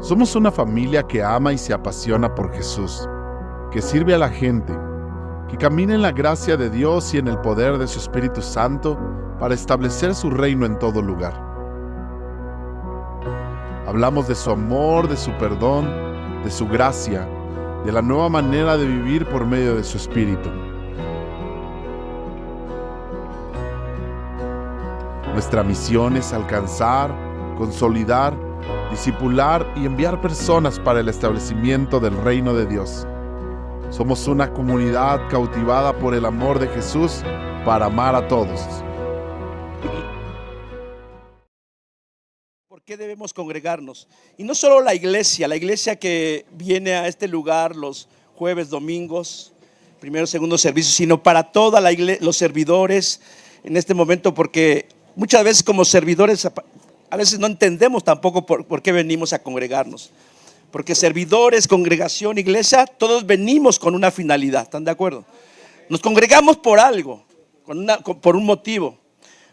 Somos una familia que ama y se apasiona por Jesús, que sirve a la gente, que camina en la gracia de Dios y en el poder de su Espíritu Santo para establecer su reino en todo lugar. Hablamos de su amor, de su perdón, de su gracia, de la nueva manera de vivir por medio de su Espíritu. Nuestra misión es alcanzar, consolidar, discipular y enviar personas para el establecimiento del reino de Dios. Somos una comunidad cautivada por el amor de Jesús para amar a todos. ¿Por qué debemos congregarnos? Y no solo la iglesia que viene a este lugar los jueves, domingos, primero, segundo servicio, sino para toda la iglesia, los servidores en este momento, porque muchas veces como servidores a veces no entendemos tampoco por qué venimos a congregarnos. Porque servidores, congregación, iglesia, todos venimos con una finalidad, ¿están de acuerdo? Nos congregamos por algo, por un motivo.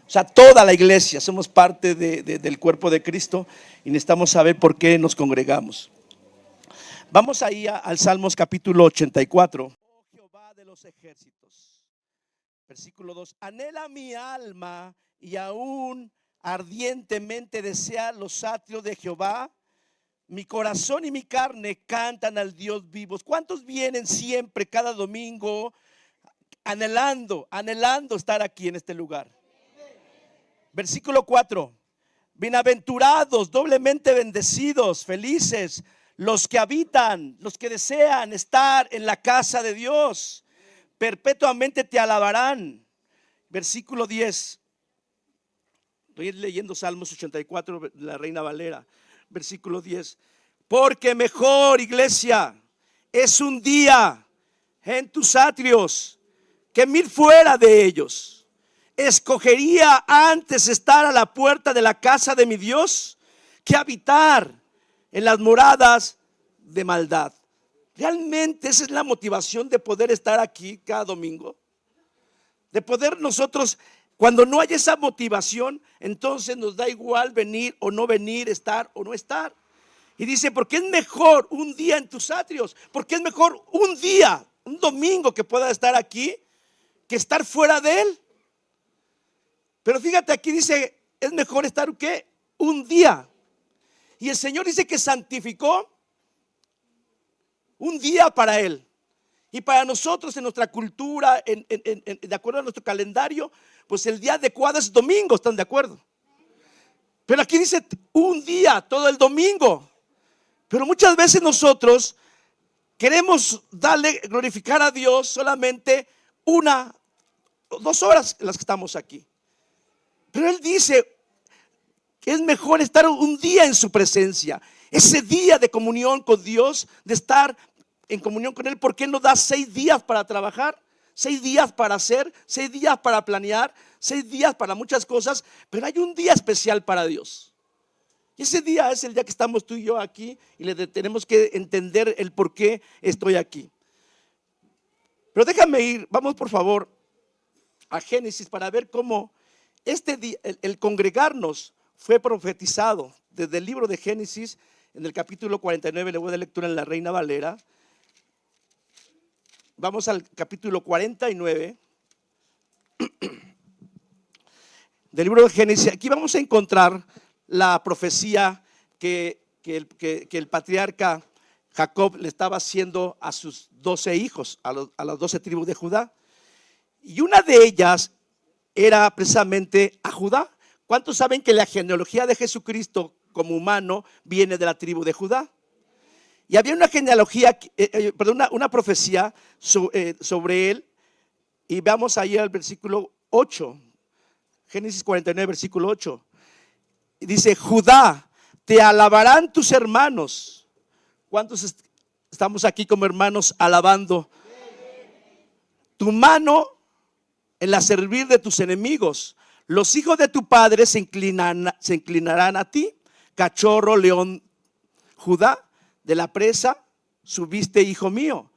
O sea, toda la iglesia somos parte del cuerpo de Cristo y necesitamos saber por qué nos congregamos. Vamos ahí al Salmos capítulo 84. Oh Jehová de los ejércitos. Versículo 2. Anhela mi alma y aún ardientemente desea los atrios de Jehová. Mi corazón y mi carne cantan al Dios vivo. ¿Cuántos vienen siempre, cada domingo, anhelando estar aquí en este lugar? Versículo 4. Bienaventurados, doblemente bendecidos, felices, los que habitan, los que desean estar en la casa de Dios. Perpetuamente te alabarán. Versículo 10. Estoy leyendo Salmos 84, la Reina Valera. Versículo 10. Porque mejor, iglesia, es un día en tus atrios que 1000 fuera de ellos. Escogería antes estar a la puerta de la casa de mi Dios que habitar en las moradas de maldad. Realmente esa es la motivación de poder estar aquí cada domingo. De poder nosotros, cuando no hay esa motivación, entonces nos da igual venir o no venir, estar o no estar. Y dice, porque es mejor un día en tus atrios, porque es mejor un día, un domingo que pueda estar aquí, que estar fuera de él. Pero fíjate, aquí dice, es mejor estar ¿qué? Un día. Y el Señor dice que santificó un día para él. Y para nosotros en nuestra cultura, de acuerdo a nuestro calendario, pues el día adecuado es domingo, ¿están de acuerdo? Pero aquí dice un día, todo el domingo. Pero muchas veces nosotros queremos glorificar a Dios solamente 1 o 2 horas en las que estamos aquí. Pero Él dice que es mejor estar un día en su presencia. Ese día de comunión con Dios, de estar en comunión con Él, porque Él nos da 6 días para trabajar, 6 días para hacer, 6 días para planear, 6 días para muchas cosas, pero hay un día especial para Dios. Y ese día es el día que estamos tú y yo aquí y tenemos que entender el por qué estoy aquí. Pero déjame ir, vamos por favor a Génesis para ver cómo este día, el congregarnos fue profetizado desde el libro de Génesis en el capítulo 49, le voy a dar lectura en la Reina Valera. Vamos al capítulo 49 del libro de Génesis. Aquí vamos a encontrar la profecía que el patriarca Jacob le estaba haciendo a sus 12 hijos, a las 12 tribus de Judá. Y una de ellas era precisamente a Judá. ¿Cuántos saben que la genealogía de Jesucristo como humano viene de la tribu de Judá? Y había una genealogía, una profecía sobre él. Y vamos ahí al versículo 8. Génesis 49, versículo 8. Dice, Judá, te alabarán tus hermanos. ¿Cuántos estamos aquí como hermanos alabando? Tu mano en la servir de tus enemigos. Los hijos de tu padre se inclinarán a ti. Cachorro, león, Judá, de la presa subiste, hijo mío.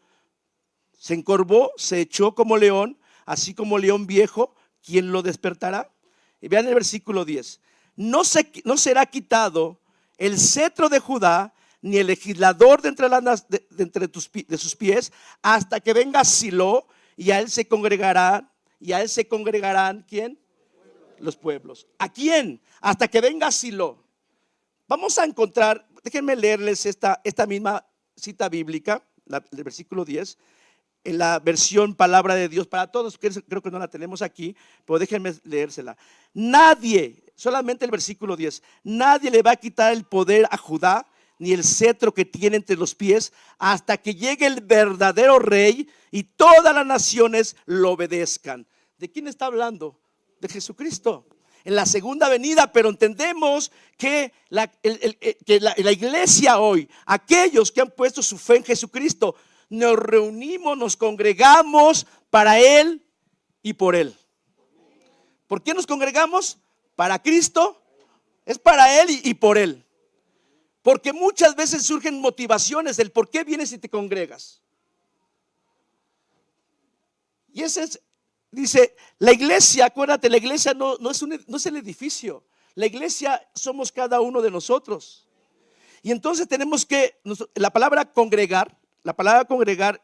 Se encorvó, se echó como león, así como león viejo, ¿quién lo despertará? Y vean el versículo 10. No será quitado el cetro de Judá, ni el legislador de de sus pies, hasta que venga Silo, y a él se congregarán, ¿quién? Los pueblos. ¿A quién? Hasta que venga Silo. Vamos a encontrar, déjenme leerles esta misma cita bíblica, el versículo 10, en la versión Palabra de Dios para todos. Creo que no la tenemos aquí, pero déjenme leérsela. Nadie, solamente el versículo 10, nadie le va a quitar el poder a Judá, ni el cetro que tiene entre los pies, hasta que llegue el verdadero rey y todas las naciones lo obedezcan. ¿De quién está hablando? De Jesucristo. En la segunda venida, pero entendemos que la iglesia hoy, aquellos que han puesto su fe en Jesucristo, nos reunimos, nos congregamos para Él y por Él. ¿Por qué nos congregamos? Para Cristo, es para Él y por Él. Porque muchas veces surgen motivaciones del por qué vienes y te congregas. Y ese es, dice, la iglesia, acuérdate, la iglesia no es el edificio. La iglesia somos cada uno de nosotros. Y entonces tenemos que, la palabra congregar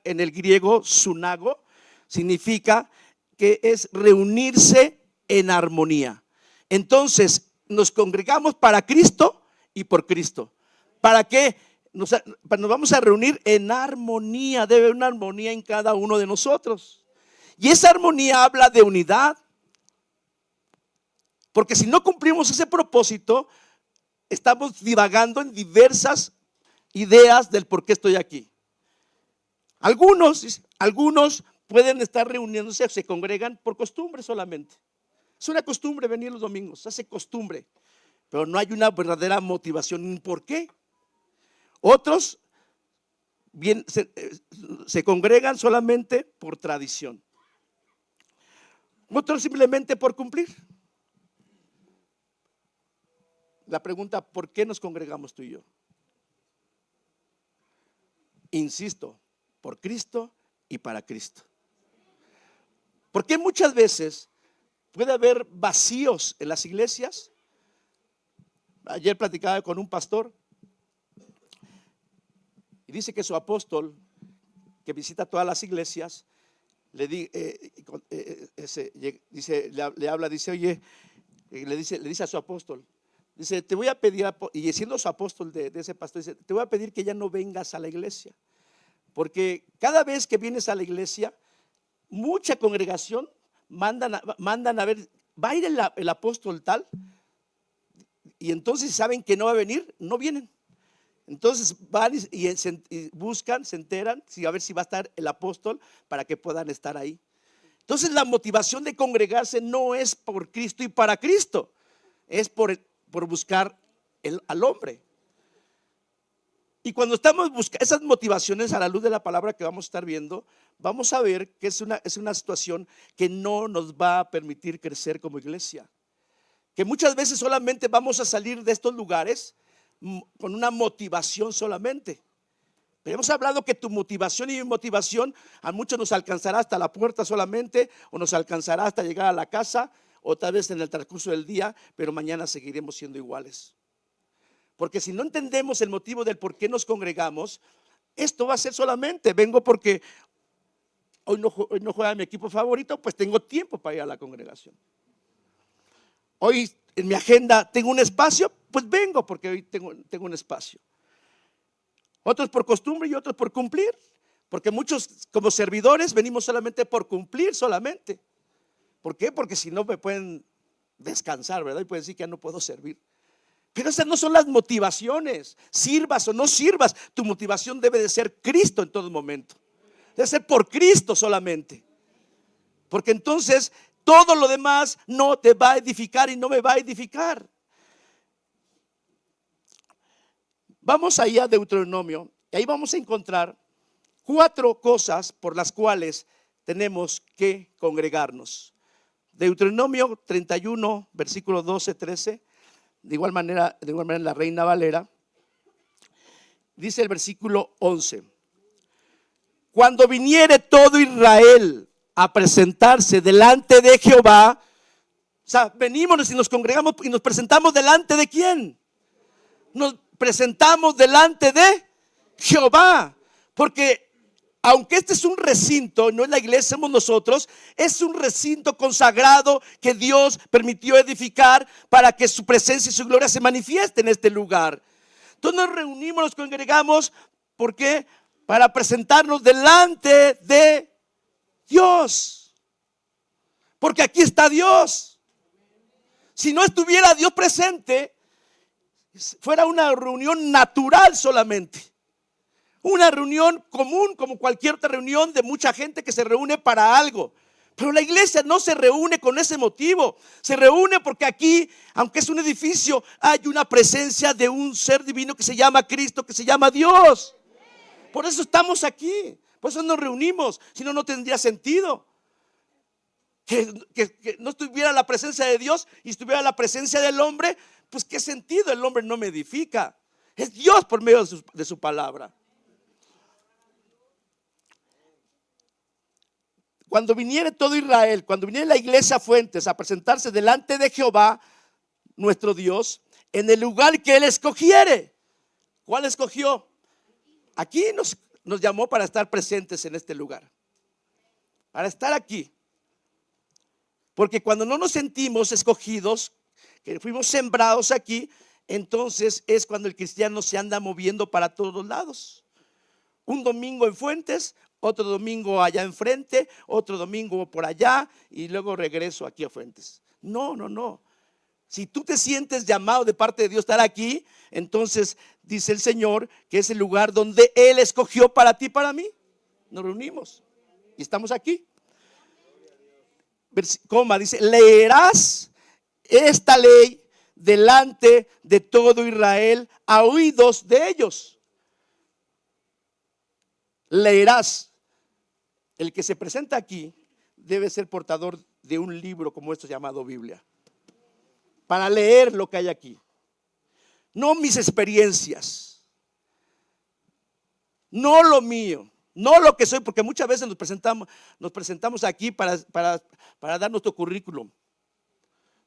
en el griego, sunago, significa que es reunirse en armonía. Entonces nos congregamos para Cristo y por Cristo. ¿Para qué? Nos vamos a reunir en armonía. Debe haber una armonía en cada uno de nosotros. Y esa armonía habla de unidad. Porque si no cumplimos ese propósito, estamos divagando en diversas ideas del por qué estoy aquí. Algunos pueden estar reuniéndose, se congregan por costumbre solamente. Es una costumbre venir los domingos, se hace costumbre, pero no hay una verdadera motivación. ¿Por qué? Otros se congregan solamente por tradición. Otros simplemente por cumplir. La pregunta, ¿por qué nos congregamos tú y yo? Insisto, por Cristo y para Cristo. Porque muchas veces puede haber vacíos en las iglesias. Ayer platicaba con un pastor y dice que su apóstol, que visita todas las iglesias, le dice a su apóstol, dice, te voy a pedir, y siendo su apóstol de ese pastor, dice, te voy a pedir que ya no vengas a la iglesia. Porque cada vez que vienes a la iglesia, mucha congregación mandan a ver, va a ir el apóstol tal, y entonces saben que no va a venir, no vienen. Entonces van y buscan, se enteran, a ver si va a estar el apóstol para que puedan estar ahí. Entonces la motivación de congregarse no es por Cristo y para Cristo, es por buscar al hombre. Y cuando estamos buscando esas motivaciones a la luz de la palabra que vamos a estar viendo, vamos a ver que es una situación que no nos va a permitir crecer como iglesia. Que muchas veces solamente vamos a salir de estos lugares con una motivación solamente. Pero hemos hablado que tu motivación y mi motivación a muchos nos alcanzará hasta la puerta solamente, o nos alcanzará hasta llegar a la casa, o tal vez en el transcurso del día, pero mañana seguiremos siendo iguales. Porque si no entendemos el motivo del por qué nos congregamos, esto va a ser solamente, vengo porque hoy no juega mi equipo favorito, pues tengo tiempo para ir a la congregación. Hoy en mi agenda tengo un espacio, pues vengo porque hoy tengo un espacio. Otros por costumbre y otros por cumplir, porque muchos como servidores venimos solamente por cumplir solamente. ¿Por qué? Porque si no me pueden descansar, ¿verdad? Y pueden decir que ya no puedo servir. Pero esas no son las motivaciones. Sirvas o no sirvas, tu motivación debe de ser Cristo en todo momento. Debe ser por Cristo solamente. Porque entonces todo lo demás no te va a edificar y no me va a edificar. Vamos ahí a Deuteronomio y ahí vamos a encontrar 4 cosas por las cuales tenemos que congregarnos. Deuteronomio 31, versículo 12-13. De igual manera en la Reina Valera, dice el versículo 11: cuando viniere todo Israel a presentarse delante de Jehová, o sea, venimos y nos congregamos y nos presentamos delante de ¿quién? presentamos delante de Jehová. Porque aunque este es un recinto, no es la iglesia, somos nosotros, es un recinto consagrado que Dios permitió edificar para que su presencia y su gloria se manifieste en este lugar. Entonces nos reunimos, nos congregamos, ¿por qué? Para presentarnos delante de Dios. Porque aquí está Dios. Si no estuviera Dios presente, fuera una reunión natural solamente. Una reunión común como cualquier otra reunión de mucha gente que se reúne para algo. Pero la iglesia no se reúne con ese motivo. Se reúne porque aquí, aunque es un edificio, hay una presencia de un ser divino que se llama Cristo, que se llama Dios. Por eso estamos aquí. Por eso nos reunimos. Si no, no tendría sentido. Que no estuviera la presencia de Dios y estuviera la presencia del hombre, pues qué sentido, el hombre no me edifica. Es Dios por medio de su palabra. Cuando viniere todo Israel, cuando viniere la iglesia Fuentes a presentarse delante de Jehová, nuestro Dios, en el lugar que Él escogiere. ¿Cuál escogió? Aquí nos llamó para estar presentes en este lugar. Para estar aquí. Porque cuando no nos sentimos escogidos, que fuimos sembrados aquí, entonces es cuando el cristiano se anda moviendo para todos lados. Un domingo en Fuentes, otro domingo allá enfrente, otro domingo por allá y luego regreso aquí a Fuentes. No. Si tú te sientes llamado de parte de Dios a estar aquí, entonces dice el Señor que es el lugar donde Él escogió para ti y para mí. Nos reunimos y estamos aquí. Dice, leerás esta ley delante de todo Israel a oídos de ellos. Leerás. El que se presenta aquí debe ser portador de un libro como esto llamado Biblia, para leer lo que hay aquí. No mis experiencias, no lo mío, no lo que soy, porque muchas veces nos presentamos aquí para dar nuestro currículum.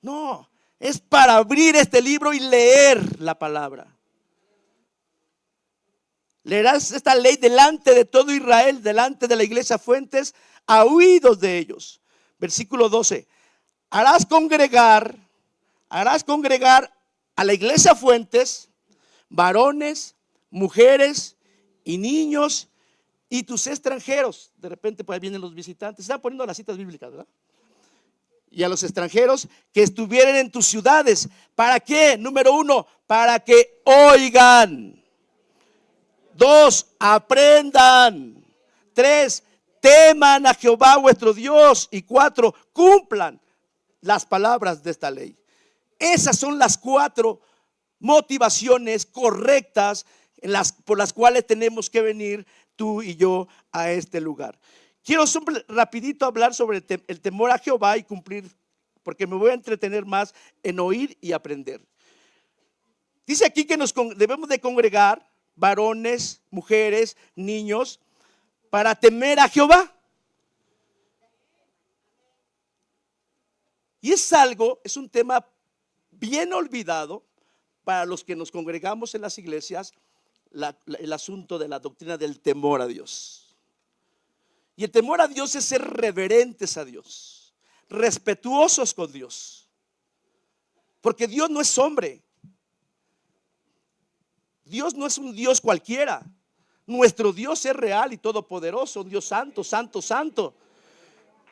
No, es para abrir este libro y leer la palabra. Leerás esta ley delante de todo Israel, delante de la iglesia Fuentes, a oídos de ellos. Versículo 12. Harás congregar a la iglesia Fuentes, varones, mujeres y niños y tus extranjeros. De repente pues ahí vienen los visitantes. Están poniendo las citas bíblicas, ¿verdad? Y a los extranjeros que estuvieran en tus ciudades. ¿Para qué? Número 1, para que oigan. 2, aprendan. 3, teman a Jehová vuestro Dios. Y 4, cumplan las palabras de esta ley. Esas son las 4 motivaciones correctas por las cuales tenemos que venir tú y yo a este lugar. Quiero rapidito hablar sobre el temor a Jehová y cumplir, porque me voy a entretener más en oír y aprender. Dice aquí que nos debemos de congregar varones, mujeres, niños, para temer a Jehová. Y es un tema bien olvidado para los que nos congregamos en las iglesias, el asunto de la doctrina del temor a Dios. Y el temor a Dios es ser reverentes a Dios, respetuosos con Dios, porque Dios no es hombre. Dios no es un Dios cualquiera. Nuestro Dios es real y todopoderoso, un Dios santo, santo, santo.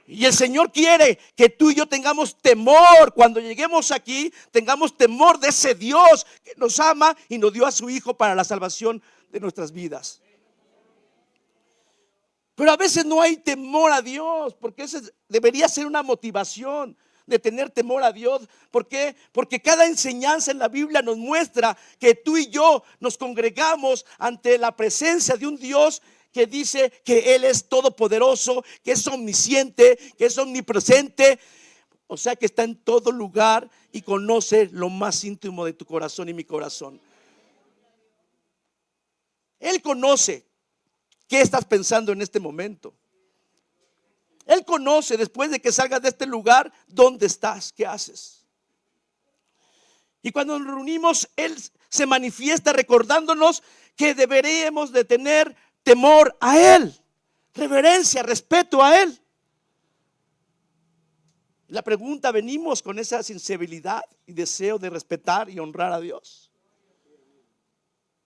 Y el Señor quiere que tú y yo tengamos temor. Cuando lleguemos aquí, tengamos temor de ese Dios que nos ama y nos dio a su Hijo para la salvación de nuestras vidas. Pero a veces no hay temor a Dios, porque esa debería ser una motivación de tener temor a Dios. ¿Por qué? Porque cada enseñanza en la Biblia nos muestra que tú y yo nos congregamos ante la presencia de un Dios que dice que Él es todopoderoso, que es omnisciente, que es omnipresente. O sea que está en todo lugar y conoce lo más íntimo de tu corazón y mi corazón. Él conoce qué estás pensando en este momento. Él conoce después de que salgas de este lugar dónde estás, qué haces. Y cuando nos reunimos, Él se manifiesta recordándonos que deberíamos de tener temor a Él, reverencia, respeto a Él. La pregunta, ¿venimos con esa sensibilidad y deseo de respetar y honrar a Dios?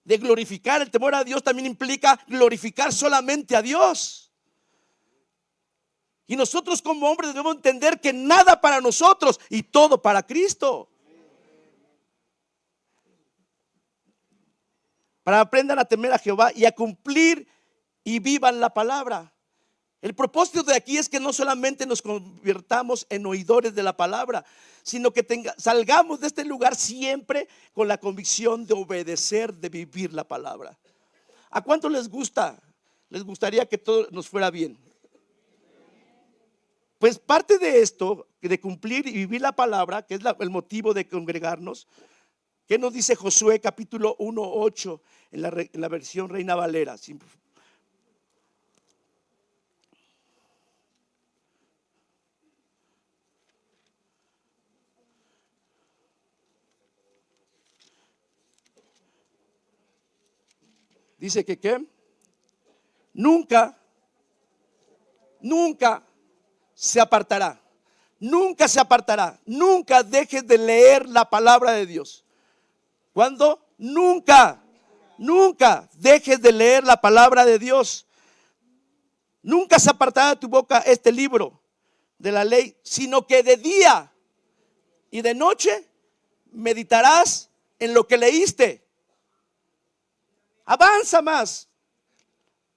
De glorificar. El temor a Dios también implica glorificar solamente a Dios. Y nosotros como hombres debemos entender que nada para nosotros y todo para Cristo. Para aprendan a temer a Jehová y a cumplir y vivan la palabra. El propósito de aquí es que no solamente nos convirtamos en oidores de la palabra, sino que salgamos de este lugar siempre con la convicción de obedecer, de vivir la palabra. ¿A cuánto les gusta? ¿Les gustaría que todo nos fuera bien? Pues parte de esto, de cumplir y vivir la palabra, que es el motivo de congregarnos, ¿qué nos dice Josué capítulo 1:8 en la versión Reina Valera? Dice que ¿qué? Nunca se apartará. Nunca se apartará. Nunca dejes de leer la palabra de Dios. ¿Cuándo? Nunca dejes de leer la palabra de Dios. Nunca se apartará de tu boca este libro de la ley, sino que de día y de noche meditarás en lo que leíste. Avanza más.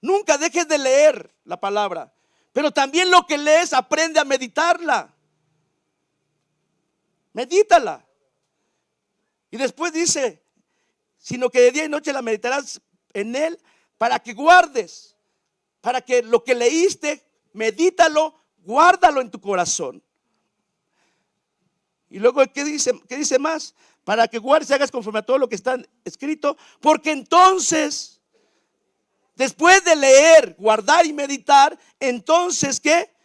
Nunca dejes de leer la palabra, pero también lo que lees, aprende a meditarla. Medítala. Y después dice, sino que de día y noche la meditarás en él, para que guardes, para que lo que leíste, medítalo, guárdalo en tu corazón. Y luego, ¿qué dice más? Para que guardes y hagas conforme a todo lo que está escrito, porque entonces, después de leer, guardar y meditar, entonces ¿qué?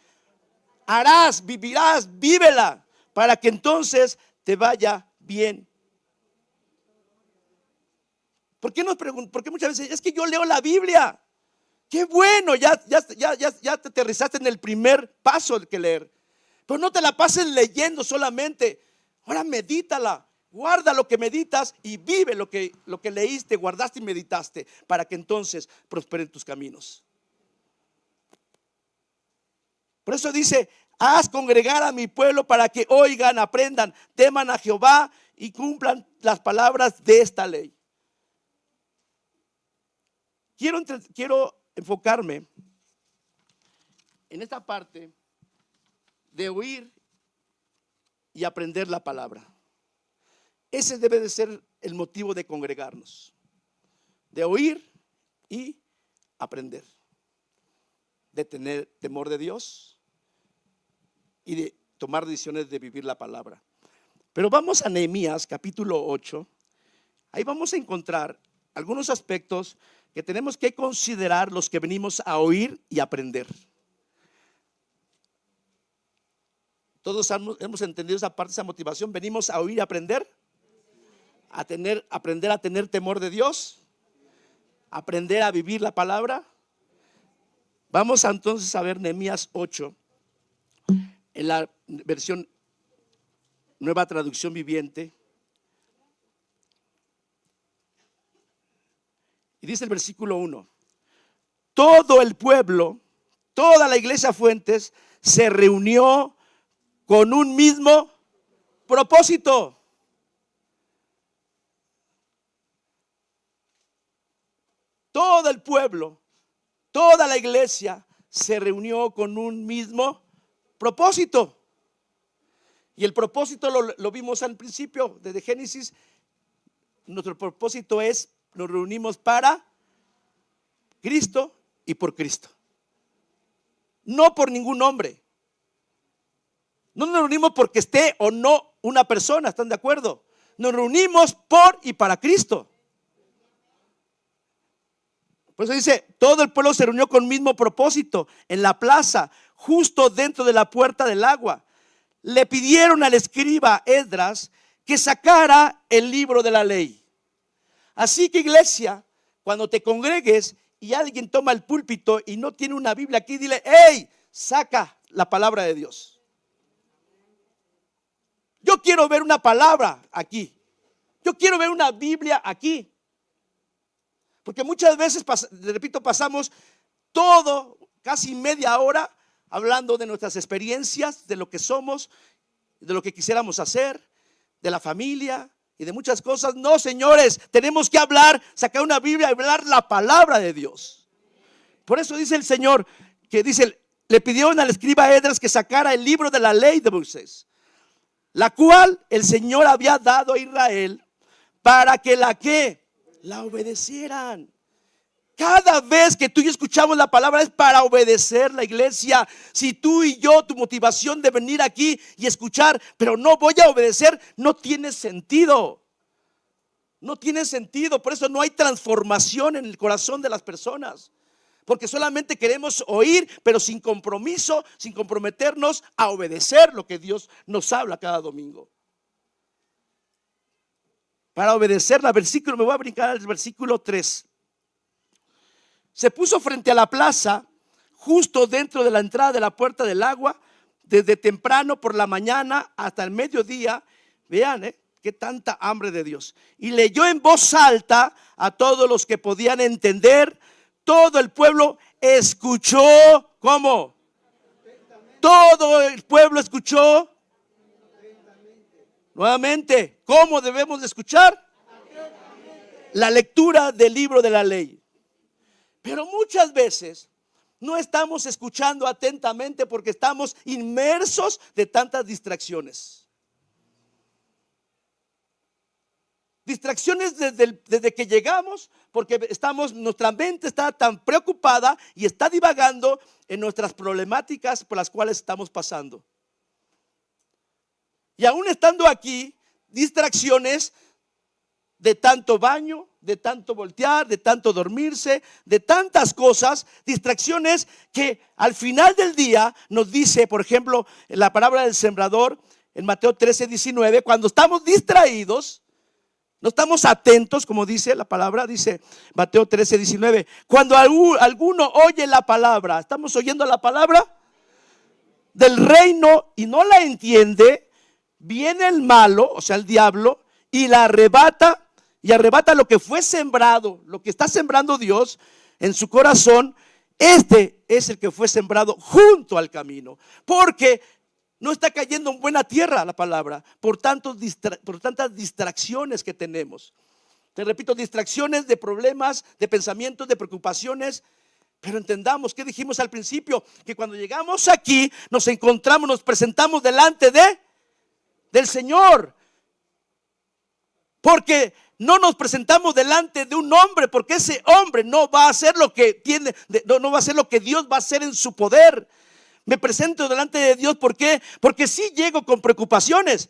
Harás, vivirás, vívela, para que entonces te vaya bien. ¿Por qué muchas veces es que yo leo la Biblia? Qué bueno, ya te aterrizaste en el primer paso que leer. Pero no te la pases leyendo solamente. Ahora medítala. Guarda lo que meditas y vive lo que leíste, guardaste y meditaste, para que entonces prosperen tus caminos. Por eso dice, haz congregar a mi pueblo para que oigan, aprendan, teman a Jehová y cumplan las palabras de esta ley. Quiero enfocarme en esta parte de oír y aprender la palabra. Ese debe de ser el motivo de congregarnos, de oír y aprender, de tener temor de Dios y de tomar decisiones de vivir la palabra. Pero vamos a Nehemías capítulo 8. Ahí vamos a encontrar algunos aspectos que tenemos que considerar los que venimos a oír y aprender. Todos hemos entendido esa parte, esa motivación. Venimos a oír y aprender. Aprender a tener temor de Dios, aprender a vivir la palabra. Vamos entonces a ver Nehemías 8 en la versión Nueva Traducción Viviente. Y dice el versículo 1: todo el pueblo, toda la iglesia Fuentes se reunió con un mismo propósito. Todo el pueblo, toda la iglesia se reunió con un mismo propósito. Y el propósito lo vimos al principio desde Génesis. Nuestro propósito es, nos reunimos para Cristo y por Cristo. No por ningún hombre. No nos reunimos porque esté o no una persona, ¿están de acuerdo? Nos reunimos por y para Cristo. Por eso dice, todo el pueblo se reunió con el mismo propósito en la plaza, justo dentro de la puerta del agua. Le pidieron al escriba Esdras que sacara el libro de la ley. Así que, iglesia, cuando te congregues y alguien toma el púlpito y no tiene una Biblia aquí, dile: hey, saca la palabra de Dios. Yo quiero ver una palabra aquí. Yo quiero ver una Biblia aquí. Porque muchas veces, repito, pasamos casi media hora hablando de nuestras experiencias, de lo que somos, de lo que quisiéramos hacer, de la familia y de muchas cosas. No, señores, tenemos que hablar, sacar una Biblia y hablar la palabra de Dios. Por eso dice el Señor, que dice, le pidieron al escriba Esdras que sacara el libro de la ley de Moisés, la cual el Señor había dado a Israel para que la obedecieran. Cada vez que tú y yo escuchamos la palabra es para obedecer, la iglesia. Si tú y yo, tu motivación de venir aquí y escuchar, pero no voy a obedecer, no tiene sentido. No tiene sentido. Por eso no hay transformación en el corazón de las personas. Porque solamente queremos oír, pero sin compromiso, sin comprometernos a obedecer lo que Dios nos habla cada domingo. Para obedecer la versículo, me voy a brincar al versículo 3. Se puso frente a la plaza, justo dentro de la entrada de la puerta del agua, desde temprano por la mañana hasta el mediodía. Vean, qué tanta hambre de Dios. Y leyó en voz alta a todos los que podían entender. Todo el pueblo escuchó. ¿Cómo? Todo el pueblo escuchó. Nuevamente, ¿cómo debemos de escuchar? La lectura del libro de la ley. Pero muchas veces no estamos escuchando atentamente porque estamos inmersos de tantas distracciones. Distracciones desde que llegamos, porque nuestra mente está tan preocupada y está divagando en nuestras problemáticas por las cuales estamos pasando. Y aún estando aquí, distracciones de tanto baño, de tanto voltear, de tanto dormirse, de tantas cosas, distracciones que al final del día nos dice, por ejemplo, en la parábola del sembrador, en Mateo 13:19, cuando estamos distraídos, no estamos atentos, como dice la palabra, dice Mateo 13:19, cuando alguno oye la palabra, estamos oyendo la palabra del reino y no la entiende, viene el malo, o sea el diablo, y la arrebata. Y arrebata lo que fue sembrado, lo que está sembrando Dios en su corazón. Este es el que fue sembrado junto al camino, porque no está cayendo en buena tierra la palabra, por tantas distracciones que tenemos. Te repito, distracciones de problemas, de pensamientos, de preocupaciones. Pero entendamos que dijimos al principio, que cuando llegamos aquí nos encontramos, nos presentamos delante del Señor, porque no nos presentamos delante de un hombre, porque ese hombre no va a hacer lo que tiene, no va a hacer lo que Dios va a hacer en su poder. Me presento delante de Dios, ¿por qué? Porque sí llego con preocupaciones,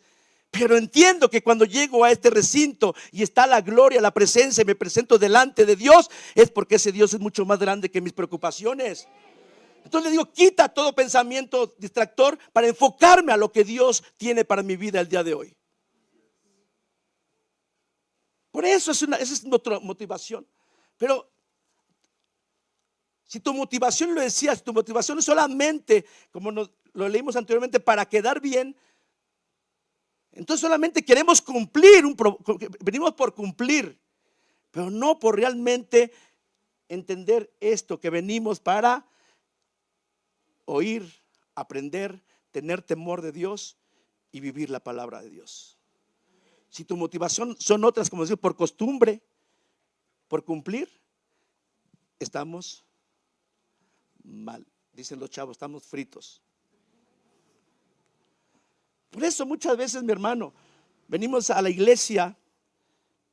pero entiendo que cuando llego a este recinto y está la gloria, la presencia, y me presento delante de Dios, es porque ese Dios es mucho más grande que mis preocupaciones. Entonces le digo, quita todo pensamiento distractor para enfocarme a lo que Dios tiene para mi vida el día de hoy. Por eso esa es nuestra motivación. Pero si tu motivación, lo decía, si tu motivación es solamente, como lo leímos anteriormente, para quedar bien, entonces solamente queremos cumplir, venimos por cumplir, pero no por realmente entender esto, que venimos para oír, aprender, tener temor de Dios y vivir la palabra de Dios. Si tu motivación son otras, como decir, por costumbre, por cumplir, estamos mal. Dicen los chavos, estamos fritos. Por eso muchas veces, mi hermano, venimos a la iglesia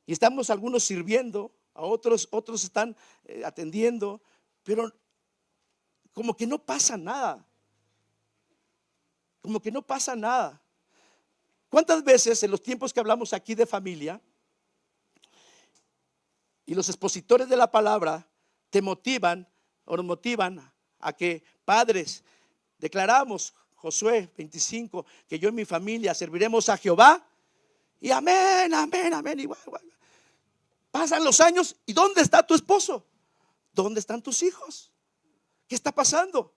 y estamos algunos sirviendo, a otros están atendiendo, pero como que no pasa nada. Como que no pasa nada. ¿Cuántas veces en los tiempos que hablamos aquí de familia y los expositores de la palabra te motivan o nos motivan a que padres, declaramos Josué 25, que yo y mi familia serviremos a Jehová? Y amén, amén, amén. Y pasan los años. ¿Y dónde está tu esposo? ¿Dónde están tus hijos? ¿Qué está pasando?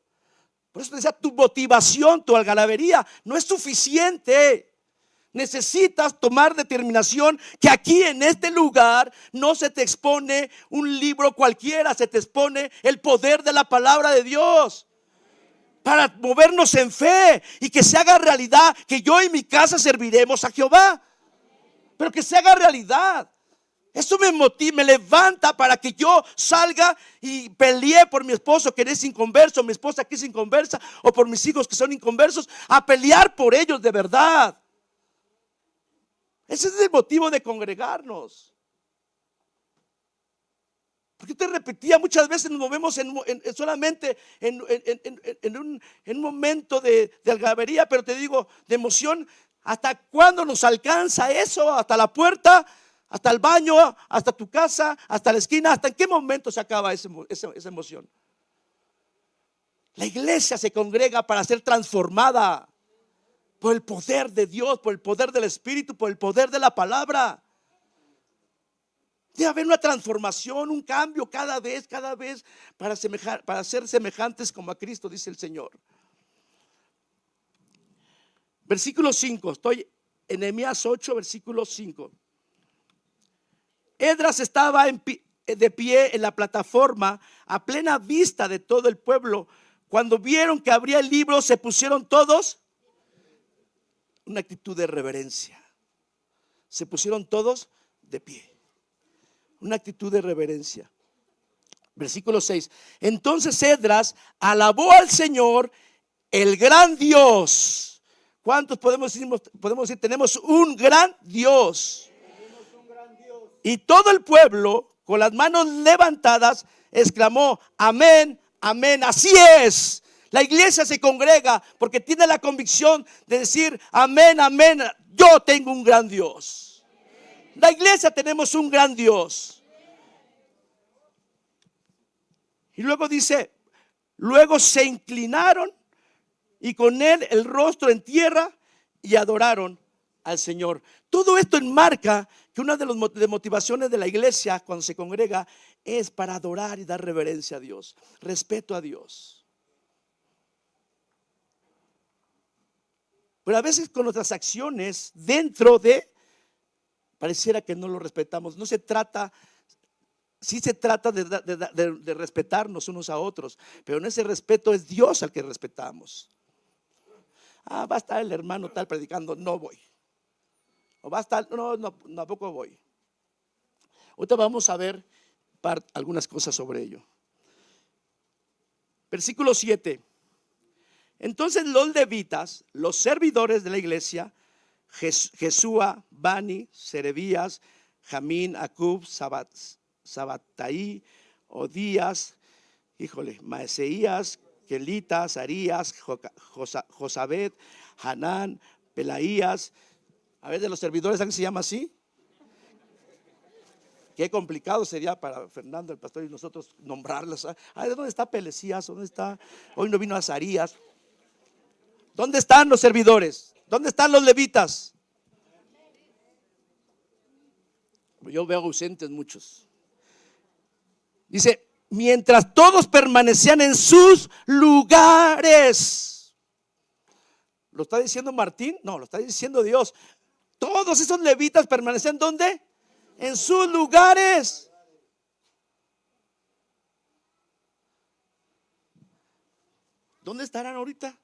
Por eso te decía, tu motivación, tu algarabería no es suficiente. Necesitas tomar determinación que aquí en este lugar no se te expone un libro cualquiera, se te expone el poder de la palabra de Dios para movernos en fe y que se haga realidad que yo y mi casa serviremos a Jehová, pero que se haga realidad. Eso me motiva, me levanta para que yo salga y pelee por mi esposo que es inconverso, mi esposa que es inconversa, o por mis hijos que son inconversos, a pelear por ellos de verdad. Ese es el motivo de congregarnos. Porque te repetía, muchas veces nos movemos solamente en un momento de algarería, pero te digo, de emoción. ¿Hasta cuándo nos alcanza eso? ¿Hasta la puerta? ¿Hasta el baño? ¿Hasta tu casa? ¿Hasta la esquina? ¿Hasta en qué momento se acaba esa emoción? La iglesia se congrega para ser transformada por el poder de Dios, por el poder del Espíritu, por el poder de la palabra. Debe haber una transformación, un cambio cada vez para ser semejantes como a Cristo, dice el Señor. Versículo 5, estoy en Nehemías 8, versículo 5. Esdras estaba de pie en la plataforma a plena vista de todo el pueblo. Cuando vieron que abría el libro, se pusieron todos. Una actitud de reverencia. Se pusieron todos de pie. Una actitud de reverencia. Versículo 6. Entonces Esdras alabó al Señor, el gran Dios. ¿Cuántos podemos decir tenemos un gran Dios? Y todo el pueblo, con las manos levantadas, exclamó: amén, amén. Así es. La iglesia se congrega porque tiene la convicción de decir: amén, amén, yo tengo un gran Dios. La iglesia tenemos un gran Dios. Y luego dice: luego se inclinaron y con él el rostro en tierra y adoraron al Señor. Todo esto enmarca que una de las motivaciones de la iglesia cuando se congrega es para adorar y dar reverencia a Dios, respeto a Dios. Pero a veces con nuestras acciones dentro de, pareciera que no lo respetamos. No se trata, sí se trata de respetarnos unos a otros, pero en ese respeto es Dios al que respetamos. Va a estar el hermano tal predicando, no voy. O va a estar, no, tampoco voy. Ahorita vamos a ver algunas cosas sobre ello. Versículo 7. Entonces los levitas, los servidores de la iglesia, Jesúa, Bani, Serebías, Jamín, Acub, Sabataí, Odías, Maeseías, Kelita, Sarías, Josabed, Hanán, Pelaías. A ver, de los servidores, ¿alguien se llama así? Qué complicado sería para Fernando, el pastor, y nosotros nombrarlos. ¿Dónde está Pelesías? ¿Dónde está? Hoy no vino Azarías. ¿Dónde están los servidores? ¿Dónde están los levitas? Yo veo ausentes muchos. Dice: mientras todos permanecían en sus lugares. ¿Lo está diciendo Martín? No, lo está diciendo Dios. Todos esos levitas permanecían ¿dónde? En sus lugares. ¿Dónde estarán ahorita?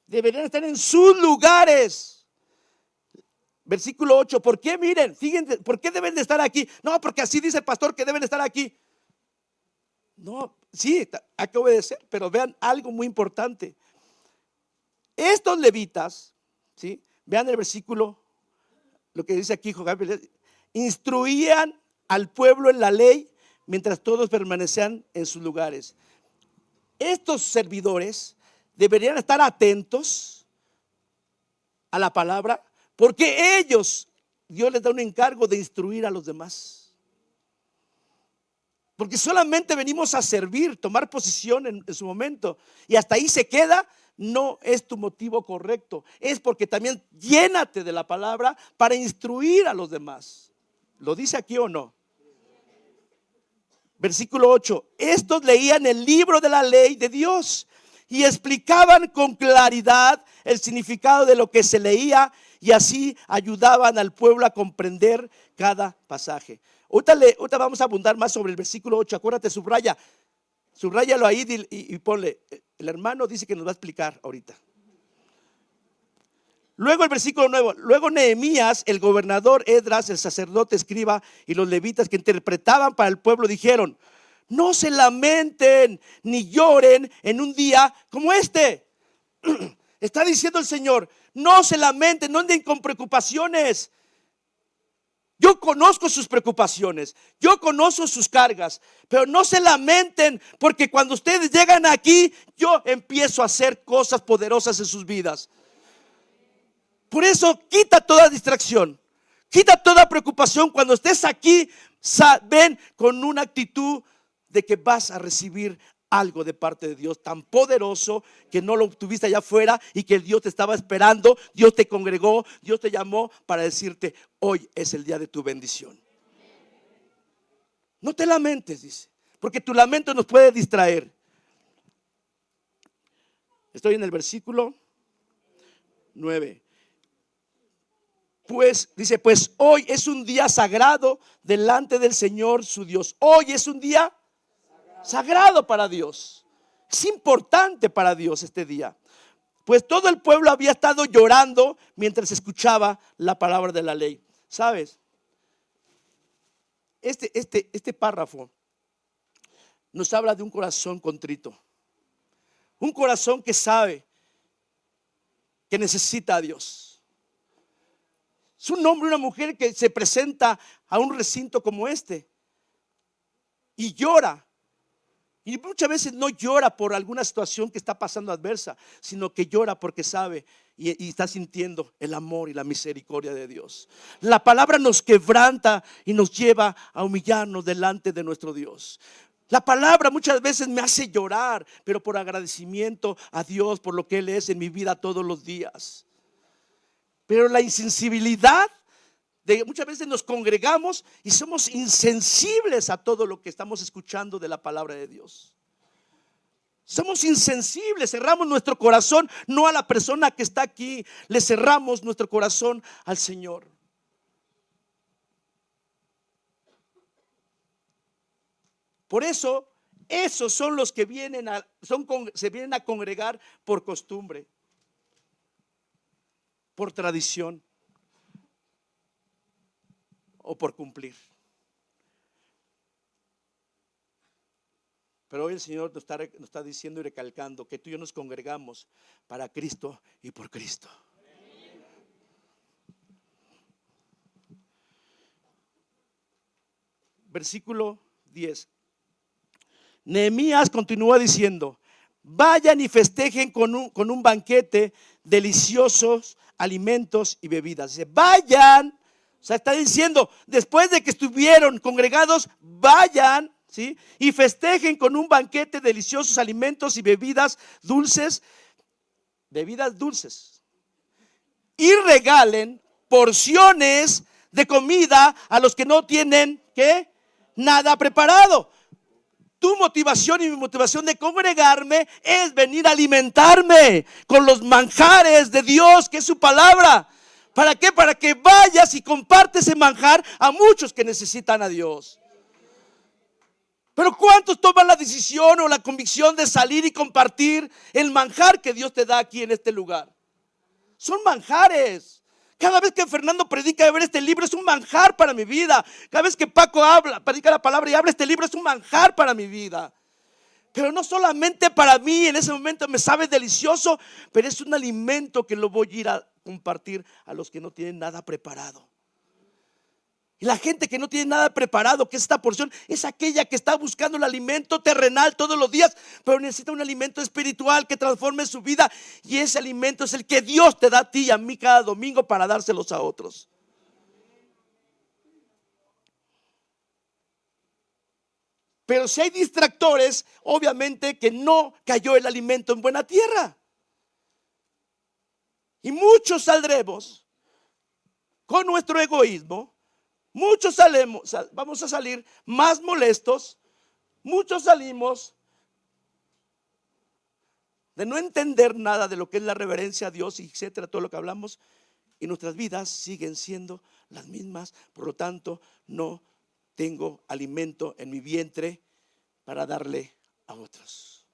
Deberían estar en sus lugares. Versículo 8. ¿Por qué? Miren, fíjense, ¿por qué deben de estar aquí? No, porque así dice el pastor que deben de estar aquí. No, sí, hay que obedecer, pero vean algo muy importante. Estos levitas, ¿sí? Vean el versículo, lo que dice aquí, instruían al pueblo en la ley mientras todos permanecían en sus lugares. Estos servidores deberían estar atentos a la palabra, porque Dios les da un encargo de instruir a los demás. Porque solamente venimos a servir, tomar posición en su momento, y hasta ahí se queda, no es tu motivo correcto. Es porque también llénate de la palabra para instruir a los demás. ¿Lo dice aquí o no? Versículo 8. Estos leían el libro de la ley de Dios y explicaban con claridad el significado de lo que se leía, y así ayudaban al pueblo a comprender cada pasaje. Ahorita vamos a abundar más sobre el versículo 8. Acuérdate, subráyalo ahí y ponle. El hermano dice que nos va a explicar ahorita. Luego el versículo 9. Luego Nehemías, el gobernador, Esdras, el sacerdote, escriba y los levitas que interpretaban para el pueblo dijeron: no se lamenten ni lloren en un día como este. Está diciendo el Señor: no se lamenten, no anden con preocupaciones. Yo conozco sus preocupaciones, yo conozco sus cargas, pero no se lamenten, porque cuando ustedes llegan aquí, yo empiezo a hacer cosas poderosas en sus vidas. Por eso quita toda distracción, quita toda preocupación. Cuando estés aquí, ven con una actitud de que vas a recibir algo de parte de Dios tan poderoso que no lo obtuviste allá afuera y que Dios te estaba esperando. Dios te congregó, Dios te llamó para decirte: hoy es el día de tu bendición. No te lamentes, dice, porque tu lamento nos puede distraer. Estoy en el versículo 9. Pues dice: pues hoy es un día sagrado delante del Señor su Dios. Hoy es un día sagrado para Dios. Es importante para Dios este día. Pues todo el pueblo había estado llorando mientras escuchaba la palabra de la ley. ¿Sabes? Este párrafo nos habla de un corazón contrito. Un corazón que sabe que necesita a Dios. Es un hombre y una mujer que se presenta a un recinto como este y llora. Y muchas veces no llora por alguna situación que está pasando adversa, sino que llora porque sabe y está sintiendo el amor y la misericordia de Dios. La palabra nos quebranta y nos lleva a humillarnos delante de nuestro Dios. La palabra muchas veces me hace llorar, pero por agradecimiento a Dios por lo que Él es en mi vida todos los días. Pero la insensibilidad muchas veces nos congregamos y somos insensibles a todo lo que estamos escuchando de la palabra de Dios. Somos insensibles, cerramos nuestro corazón no a la persona que está aquí, le cerramos nuestro corazón al Señor. Por eso, esos son los que se vienen a congregar por costumbre, por tradición o por cumplir. Pero hoy el Señor nos está diciendo y recalcando que tú y yo nos congregamos para Cristo y por Cristo. Versículo 10. Nehemías continúa diciendo: vayan y festejen con un banquete deliciosos alimentos y bebidas. Dice: vayan. O sea, está diciendo, después de que estuvieron congregados, vayan, ¿sí? Y festejen con un banquete deliciosos alimentos y bebidas dulces. Y regalen porciones de comida a los que no tienen, ¿qué? Nada preparado. Tu motivación y mi motivación de congregarme es venir a alimentarme con los manjares de Dios, que es su palabra. ¿Para qué? Para que vayas y compartes ese manjar a muchos que necesitan a Dios. Pero ¿cuántos toman la decisión o la convicción de salir y compartir el manjar que Dios te da aquí en este lugar? Son manjares. Cada vez que Fernando predica de ver este libro es un manjar para mi vida. Cada vez que Paco predica la palabra y habla este libro es un manjar para mi vida. Pero no solamente para mí, en ese momento me sabe delicioso, pero es un alimento que lo voy a ir a compartir a los que no tienen nada preparado. Y la gente que no tiene nada preparado, que es esta porción, es aquella que está buscando el alimento terrenal todos los días, pero necesita un alimento espiritual que transforme su vida. Y ese alimento es el que Dios te da a ti y a mí cada domingo para dárselos a otros. Pero si hay distractores, obviamente que no cayó el alimento en buena tierra. Y muchos saldremos con nuestro egoísmo, muchos vamos a salir más molestos, muchos salimos de no entender nada de lo que es la reverencia a Dios, etcétera, todo lo que hablamos, y nuestras vidas siguen siendo las mismas. Por lo tanto, no tengo alimento en mi vientre para darle a otros.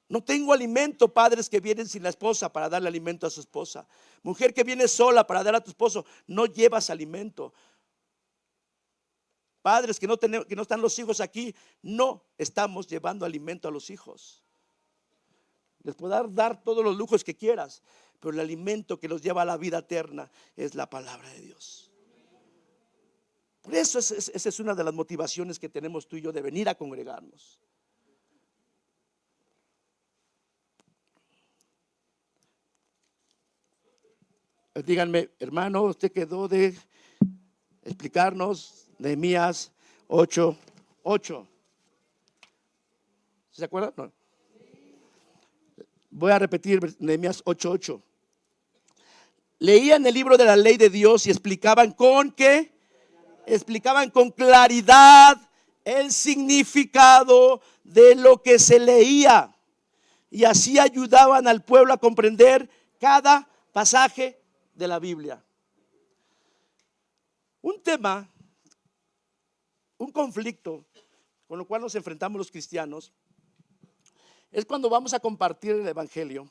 No tengo alimento, padres que vienen sin la esposa para darle alimento a su esposa. Mujer que viene sola para dar a tu esposo, no llevas alimento. Padres que no están los hijos aquí, no estamos llevando alimento a los hijos. Les podrás dar todos los lujos que quieras, pero el alimento que los lleva a la vida eterna es la palabra de Dios. Por eso esa es una de las motivaciones que tenemos tú y yo de venir a congregarnos. Díganme, hermano, usted quedó de explicarnos Nehemías 8:8. ¿Se acuerdan? No. Voy a repetir Nehemías 8:8. Leían el libro de la ley de Dios y explicaban con ¿qué? Explicaban con claridad el significado de lo que se leía. Y así ayudaban al pueblo a comprender cada pasaje de la Biblia. Un tema, un conflicto con lo cual nos enfrentamos los cristianos es cuando vamos a compartir el evangelio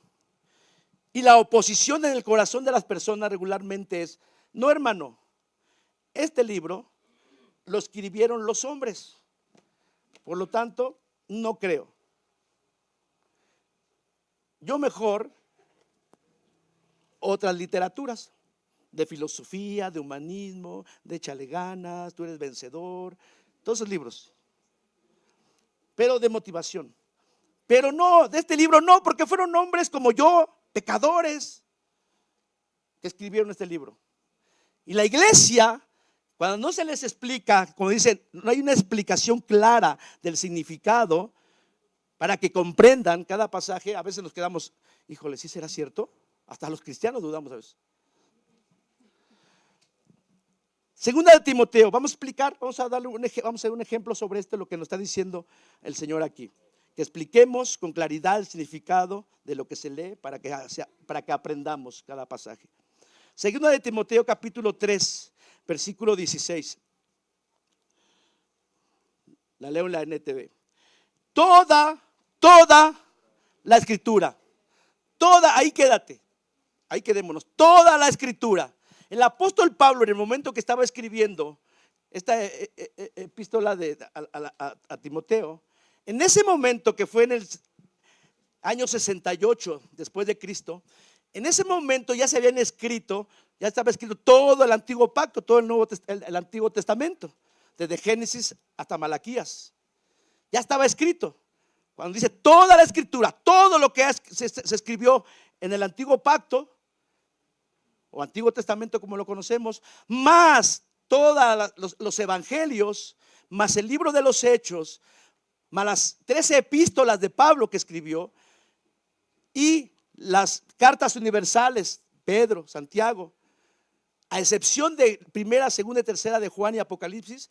y la oposición en el corazón de las personas regularmente es: no, hermano, este libro lo escribieron los hombres, por lo tanto no creo. Yo mejor otras literaturas de filosofía, de humanismo, de échale ganas, tú eres vencedor, todos esos libros, pero de motivación. Pero no, de este libro no, porque fueron hombres como yo, pecadores, que escribieron este libro. Y la iglesia, cuando no se les explica, como dicen, no hay una explicación clara del significado para que comprendan cada pasaje, a veces nos quedamos, híjole, ¿sí será cierto? Hasta los cristianos dudamos a veces. Segunda de Timoteo, vamos a explicar, vamos a hacer un ejemplo sobre esto, lo que nos está diciendo el Señor aquí. Que expliquemos con claridad el significado de lo que se lee para que aprendamos cada pasaje. Segunda de Timoteo capítulo 3, versículo 16. La leo en la NTV. Toda la escritura, ahí quédate, ahí quedémonos, toda la escritura. El apóstol Pablo, en el momento que estaba escribiendo esta epístola a Timoteo, en ese momento que fue en el año 68 después de Cristo, en ese momento ya se habían escrito, ya estaba escrito todo el antiguo pacto, todo el Antiguo Testamento, desde Génesis hasta Malaquías. Ya estaba escrito. Cuando dice toda la escritura, todo lo que se escribió en el antiguo pacto o Antiguo Testamento como lo conocemos, más todos los evangelios, más el libro de los Hechos, más las 13 epístolas de Pablo que escribió y las cartas universales, Pedro, Santiago, a excepción de primera, segunda y tercera de Juan y Apocalipsis,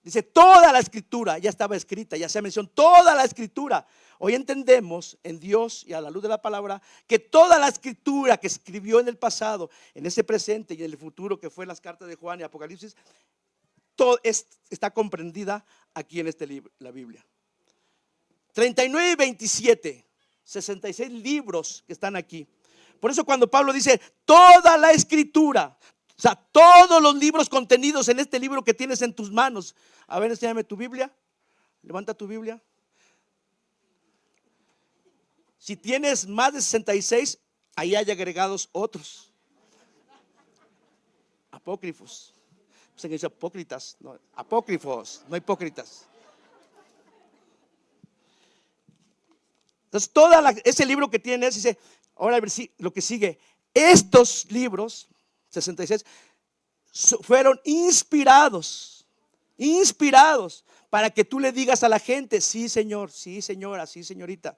dice toda la escritura ya estaba escrita, ya se mencionó toda la escritura. Hoy entendemos en Dios y a la luz de la palabra que toda la escritura que escribió en el pasado, en ese presente y en el futuro que fue las cartas de Juan y Apocalipsis, todo está comprendida aquí en este libro, la Biblia. 39 y 27, 66 libros que están aquí. Por eso cuando Pablo dice toda la escritura, o sea, todos los libros contenidos en este libro que tienes en tus manos. A ver, enséñame tu Biblia. Levanta tu Biblia. Si tienes más de 66, ahí hay agregados otros. Apócrifos. Se dice apócritas, no, apócrifos, no hipócritas. Entonces, ese libro que tienes, dice, ahora lo que sigue, estos libros, 66, fueron inspirados para que tú le digas a la gente, sí señor, sí señora, sí señorita,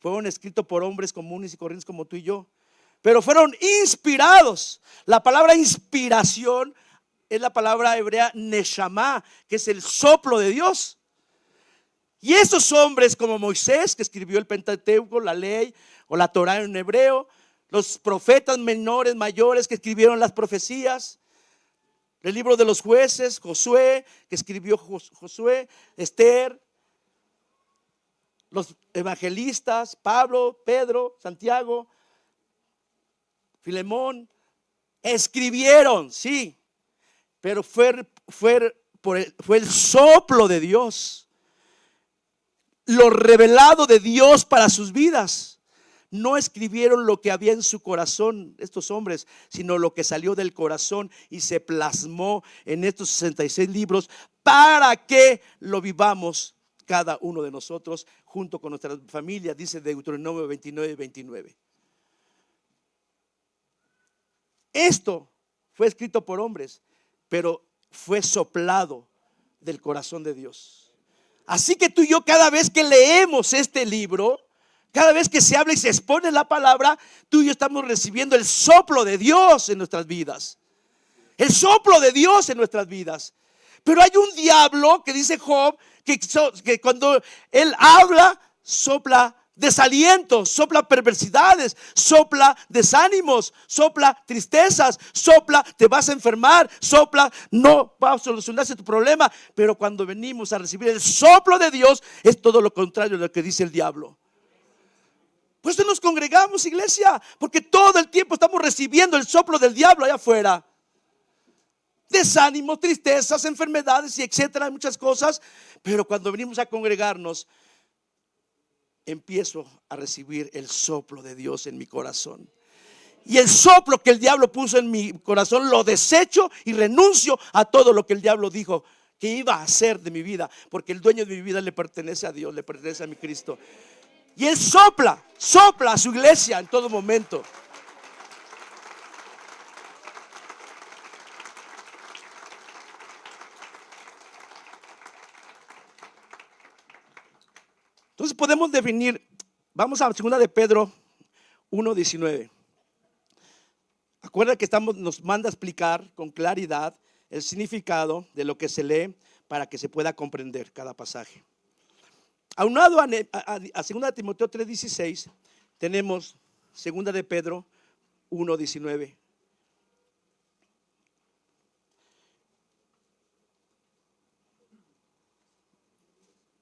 fueron escritos por hombres comunes y corrientes como tú y yo, pero fueron inspirados. La palabra inspiración es la palabra hebrea neshama, que es el soplo de Dios. Y esos hombres como Moisés, que escribió el Pentateuco, la ley o la Torá en hebreo, los profetas menores, mayores que escribieron las profecías, el libro de los jueces, Josué, que escribió Josué, Esther, los evangelistas, Pablo, Pedro, Santiago, Filemón, escribieron, sí, pero fue el soplo de Dios, lo revelado de Dios para sus vidas. No escribieron lo que había en su corazón estos hombres, sino lo que salió del corazón y se plasmó en estos 66 libros para que lo vivamos cada uno de nosotros junto con nuestras familias, dice Deuteronomio 29:29. Esto fue escrito por hombres, pero fue soplado del corazón de Dios. Así que tú y yo, cada vez que leemos este libro, cada vez que se habla y se expone la palabra, tú y yo estamos recibiendo el soplo de Dios en nuestras vidas. El soplo de Dios en nuestras vidas. Pero hay un diablo, que dice Job, que cuando él habla, sopla desalientos, sopla perversidades, sopla desánimos, sopla tristezas, sopla te vas a enfermar, sopla no va a solucionarse tu problema. Pero cuando venimos a recibir el soplo de Dios, es todo lo contrario de lo que dice el diablo. Por eso nos congregamos, iglesia, porque todo el tiempo estamos recibiendo el soplo del diablo allá afuera. Desánimo, tristezas, enfermedades y etcétera, muchas cosas. Pero cuando venimos a congregarnos, empiezo a recibir el soplo de Dios en mi corazón. Y el soplo que el diablo puso en mi corazón lo desecho y renuncio a todo lo que el diablo dijo que iba a hacer de mi vida, porque el dueño de mi vida le pertenece a Dios, le pertenece a mi Cristo. Y él sopla a su iglesia en todo momento. Entonces podemos definir, vamos a 2 de Pedro 1:19. Acuerda que nos manda a explicar con claridad el significado de lo que se lee para que se pueda comprender cada pasaje. Aunado a 2 de Timoteo 3:16, tenemos 2 de Pedro 1:19.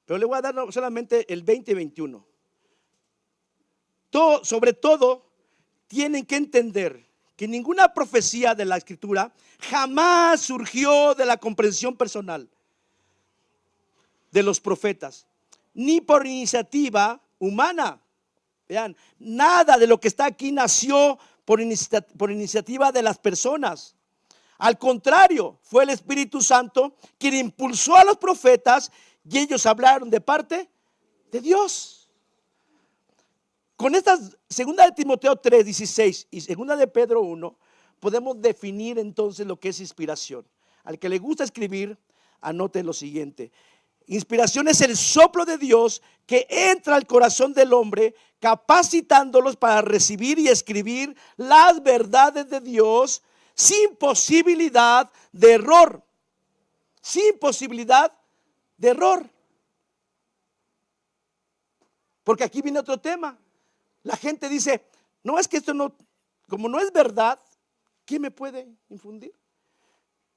Pero le voy a dar solamente el 20 y 21. Sobre todo, tienen que entender que ninguna profecía de la Escritura jamás surgió de la comprensión personal de los profetas, ni por iniciativa humana. Vean, nada de lo que está aquí nació por iniciativa de las personas. Al contrario, fue el Espíritu Santo quien impulsó a los profetas y ellos hablaron de parte de Dios. Con estas 2 de Timoteo 3:16 y 2 de Pedro 1 podemos definir entonces lo que es inspiración. Al que le gusta escribir, anote lo siguiente: inspiración es el soplo de Dios que entra al corazón del hombre, capacitándolos para recibir y escribir las verdades de Dios sin posibilidad de error. Sin posibilidad de error. Porque aquí viene otro tema. La gente dice, no, es que esto no, como no es verdad, ¿quién me puede infundir?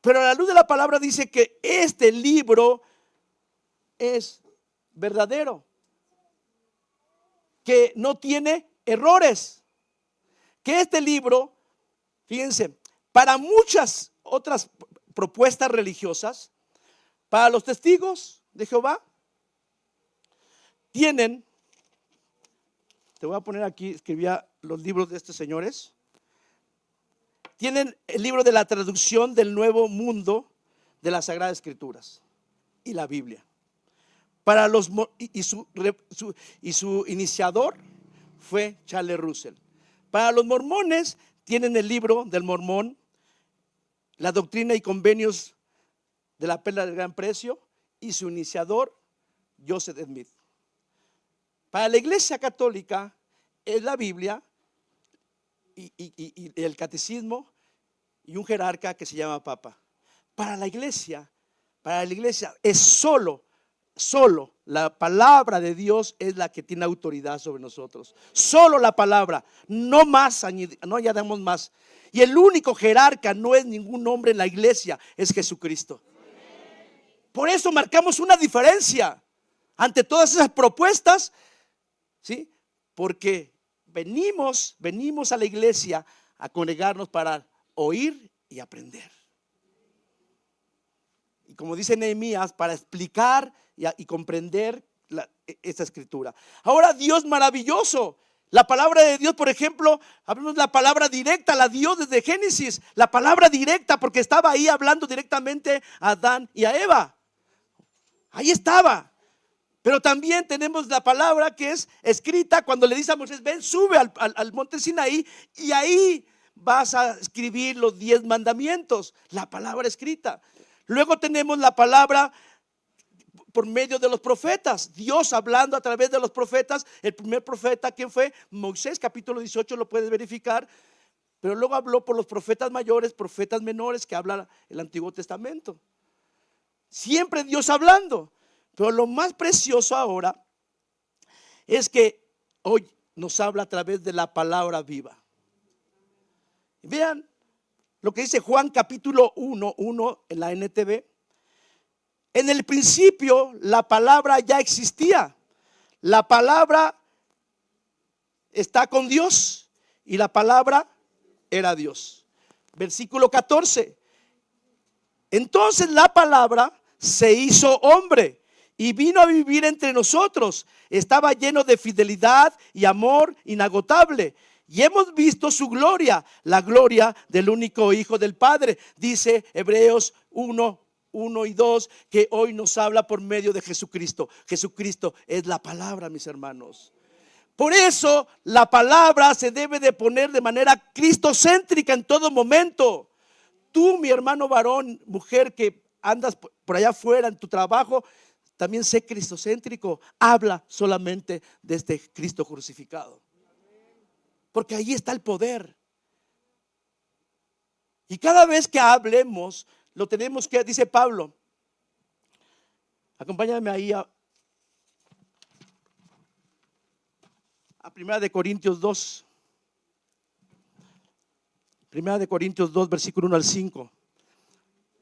Pero a la luz de la palabra dice que este libro es verdadero, que no tiene errores, que este libro, fíjense, para muchas otras propuestas religiosas, para los testigos de Jehová, tienen, te voy a poner aquí, escribía los libros de estos señores, tienen el libro de la traducción del Nuevo Mundo de las Sagradas Escrituras y la Biblia. Para los y su iniciador fue Charles Russell. Para los mormones tienen el libro del Mormón, la doctrina y convenios de la perla del gran precio, y su iniciador Joseph Smith. Para la Iglesia Católica es la Biblia, y el catecismo y un jerarca que se llama papa. Para la iglesia es solo la palabra de Dios es la que tiene autoridad sobre nosotros. Solo la palabra, no más, no añadamos más. Y el único jerarca no es ningún hombre en la iglesia, es Jesucristo. Por eso marcamos una diferencia ante todas esas propuestas, ¿sí? Porque venimos a la iglesia a congregarnos para oír y aprender. Y como dice Nehemías, para explicar y comprender esta escritura. Ahora, Dios maravilloso. La palabra de Dios, por ejemplo, hablamos de la palabra directa, la Dios desde Génesis, la palabra directa, porque estaba ahí hablando directamente a Adán y a Eva. Ahí estaba. Pero también tenemos la palabra que es escrita cuando le dice a Moisés: ven, sube al monte Sinaí y ahí vas a escribir los 10 mandamientos. La palabra escrita. Luego tenemos la palabra por medio de los profetas, Dios hablando a través de los profetas. El primer profeta, ¿quién fue? Moisés, capítulo 18, lo puedes verificar. Pero luego habló por los profetas mayores, profetas menores, que habla el Antiguo Testamento. Siempre Dios hablando. Pero lo más precioso ahora es que hoy nos habla a través de la palabra viva. Vean lo que dice Juan capítulo 1 en la NTV. En el principio la palabra ya existía. La palabra está con Dios y la palabra era Dios. Versículo 14. Entonces la palabra se hizo hombre y vino a vivir entre nosotros. Estaba lleno de fidelidad y amor inagotable. Y hemos visto su gloria, la gloria del único Hijo del Padre. Dice Hebreos 1 y 2, que hoy nos habla por medio de Jesucristo. Jesucristo es la palabra, mis hermanos. Por eso la palabra se debe de poner de manera cristocéntrica en todo momento. Tú, mi hermano varón, mujer que andas por allá afuera en tu trabajo, también sé cristocéntrico. Habla solamente de este Cristo crucificado, porque ahí está el poder. Y cada vez que hablemos, lo tenemos que, dice Pablo, acompáñame ahí a 1 de Corintios 2. 1 de Corintios 2, versículo 1 al 5.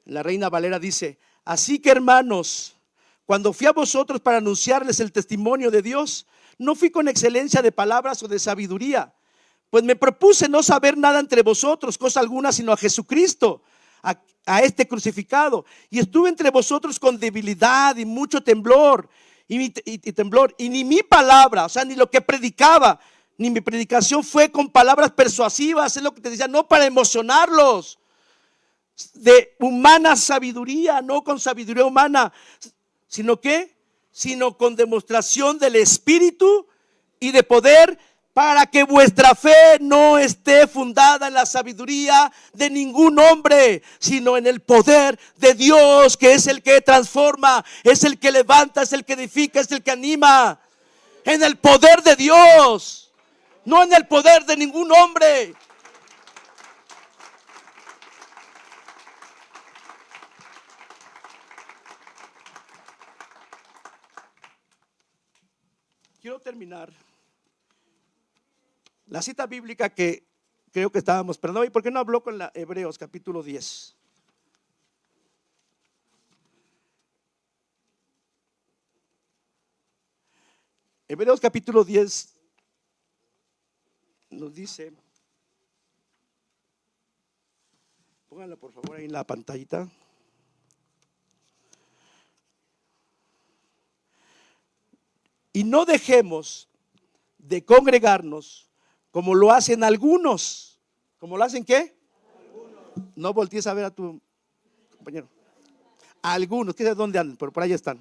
La Reina Valera dice: así que, hermanos, cuando fui a vosotros para anunciarles el testimonio de Dios, no fui con excelencia de palabras o de sabiduría, pues me propuse no saber nada entre vosotros, cosa alguna, sino a Jesucristo, a este crucificado. Y estuve entre vosotros con debilidad y mucho temblor, y ni mi palabra, o sea, ni lo que predicaba, ni mi predicación fue con palabras persuasivas, es lo que te decía, no para emocionarlos, de humana sabiduría, no con sabiduría humana, sino con demostración del Espíritu y de poder, para que vuestra fe no esté fundada en la sabiduría de ningún hombre, sino en el poder de Dios, que es el que transforma, es el que levanta, es el que edifica, es el que anima. En el poder de Dios, no en el poder de ningún hombre. Quiero terminar la cita bíblica que creo que estábamos esperando. ¿Y por qué no habló con la Hebreos capítulo 10? Hebreos capítulo 10 nos dice, pónganlo por favor ahí en la pantallita. Y no dejemos de congregarnos como lo hacen algunos. ¿Cómo lo hacen qué? Algunos. No voltees a ver a tu compañero. Algunos, que sé dónde andan, pero por ahí están.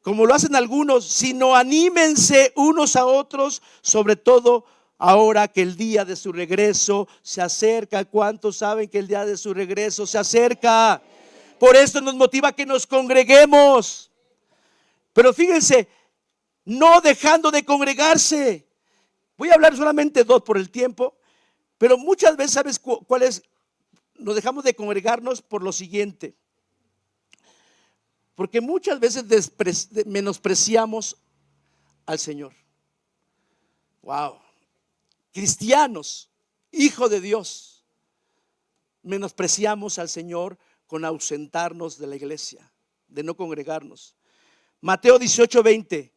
Como lo hacen algunos, sino anímense unos a otros, sobre todo ahora que el día de su regreso se acerca. ¿Cuántos saben que el día de su regreso se acerca? Por esto nos motiva que nos congreguemos. Pero fíjense, no dejando de congregarse. Voy a hablar solamente dos por el tiempo, pero muchas veces, ¿sabes cuál es? Nos dejamos de congregarnos por lo siguiente. Porque muchas veces menospreciamos al Señor. Wow. Cristianos, hijos de Dios, menospreciamos al Señor con ausentarnos de la iglesia, de no congregarnos. Mateo 18:20,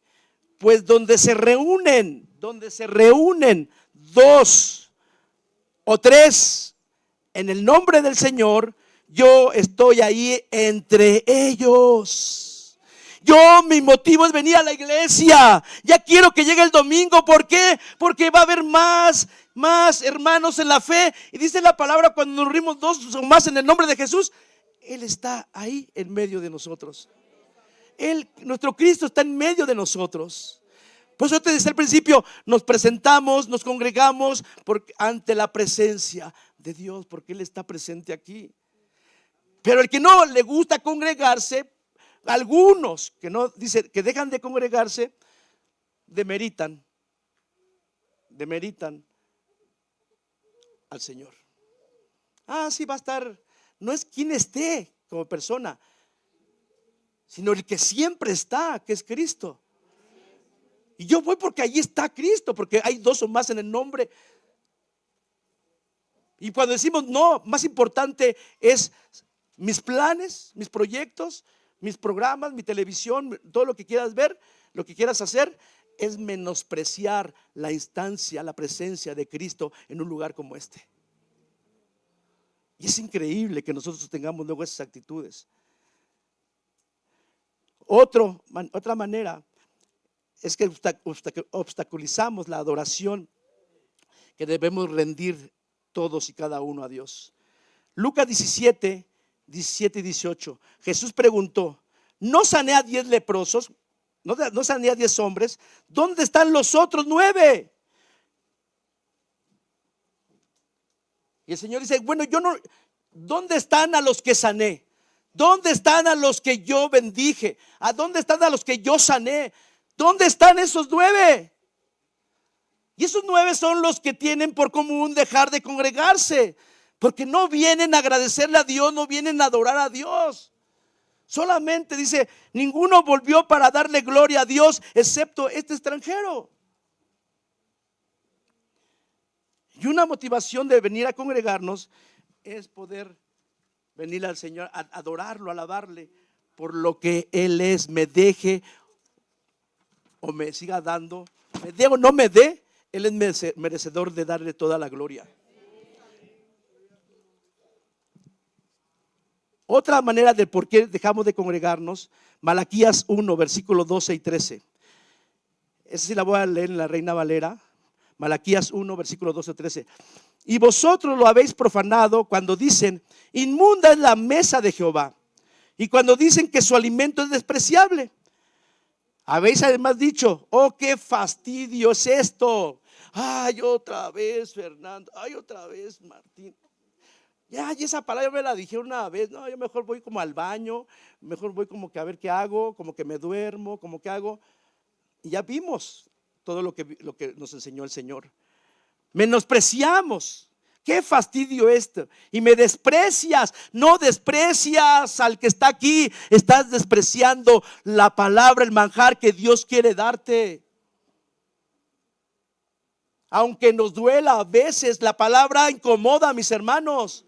pues donde se reúnen dos o tres en el nombre del Señor, yo estoy ahí entre ellos. Mi motivo es venir a la iglesia. Ya quiero que llegue el domingo. ¿Por qué? Porque va a haber más hermanos en la fe. Y dice la palabra, cuando nos reunimos dos o más en el nombre de Jesús, Él está ahí en medio de nosotros. Nuestro Cristo está en medio de nosotros. Por eso te decía al principio, nos presentamos, nos congregamos ante la presencia de Dios, porque Él está presente aquí. Pero el que no le gusta congregarse, algunos que no dicen que dejan de congregarse, demeritan al Señor. Sí va a estar. No es quien esté como persona, sino el que siempre está, que es Cristo. Y yo voy porque allí está Cristo, porque hay dos o más en el nombre. Y cuando decimos no, más importante es mis planes, mis proyectos, mis programas, mi televisión, todo lo que quieras ver, lo que quieras hacer, es menospreciar la instancia, la presencia de Cristo en un lugar como este. Y es increíble que nosotros tengamos luego esas actitudes. Otra manera es que obstaculizamos la adoración que debemos rendir todos y cada uno a Dios. Lucas 17 y 18. Jesús preguntó: ¿no sané a 10 leprosos? ¿No sané a 10 hombres? ¿Dónde están los otros 9? Y el Señor dice: bueno, ¿dónde están a los que sané? ¿Dónde están a los que yo bendije? ¿A dónde están a los que yo sané? ¿Dónde están esos 9? Y esos 9 son los que tienen por común dejar de congregarse, porque no vienen a agradecerle a Dios, no vienen a adorar a Dios. Solamente dice, ninguno volvió para darle gloria a Dios, excepto este extranjero. Y una motivación de venir a congregarnos es poder venir al Señor, a adorarlo, a alabarle por lo que Él es. Me deje o me siga dando, me dé o no me dé, Él es merecedor de darle toda la gloria. Otra manera de por qué dejamos de congregarnos, Malaquías 1, versículos 12 y 13. Esa sí la voy a leer en la Reina Valera. Malaquías 1, versículos 12 y 13. Y vosotros lo habéis profanado cuando dicen: inmunda es la mesa de Jehová. Y cuando dicen que su alimento es despreciable. Habéis además dicho: oh, qué fastidio es esto. Ay, otra vez Fernando. Ay, otra vez Martín. Ya, y esa palabra me la dijeron una vez. No, yo mejor voy como al baño, mejor voy como que a ver qué hago, como que me duermo, como que hago. Y ya vimos todo lo que nos enseñó el Señor. Menospreciamos. Qué fastidio esto. Y me desprecias. No desprecias al que está aquí. Estás despreciando la palabra, el manjar que Dios quiere darte. Aunque nos duela a veces, la palabra incomoda a mis hermanos.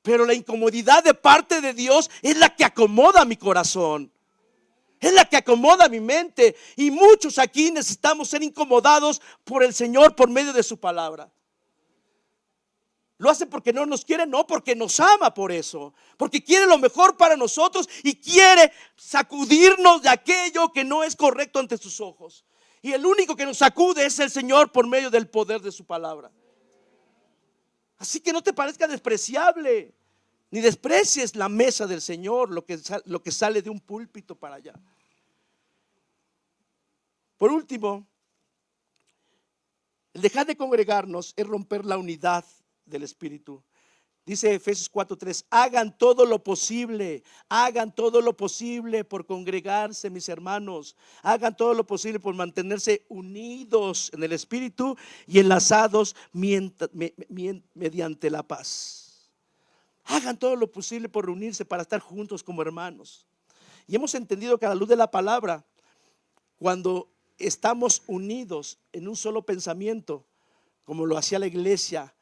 Pero la incomodidad de parte de Dios es la que acomoda mi corazón. Es la que acomoda mi mente. Y muchos aquí necesitamos ser incomodados por el Señor por medio de su palabra. Lo hace porque no nos quiere, no, porque nos ama por eso. Porque quiere lo mejor para nosotros y quiere sacudirnos de aquello que no es correcto ante sus ojos. Y el único que nos sacude es el Señor por medio del poder de su palabra. Así que no te parezca despreciable, ni desprecies la mesa del Señor, lo que sale de un púlpito para allá. Por último, el dejar de congregarnos es romper la unidad del Espíritu. Dice Efesios 4:3, hagan todo lo posible por congregarse, mis hermanos. Hagan todo lo posible por mantenerse unidos en el Espíritu y enlazados mediante la paz. Hagan todo lo posible por reunirse para estar juntos como hermanos. Y hemos entendido que a la luz de la palabra, cuando estamos unidos en un solo pensamiento, como lo hacía la iglesia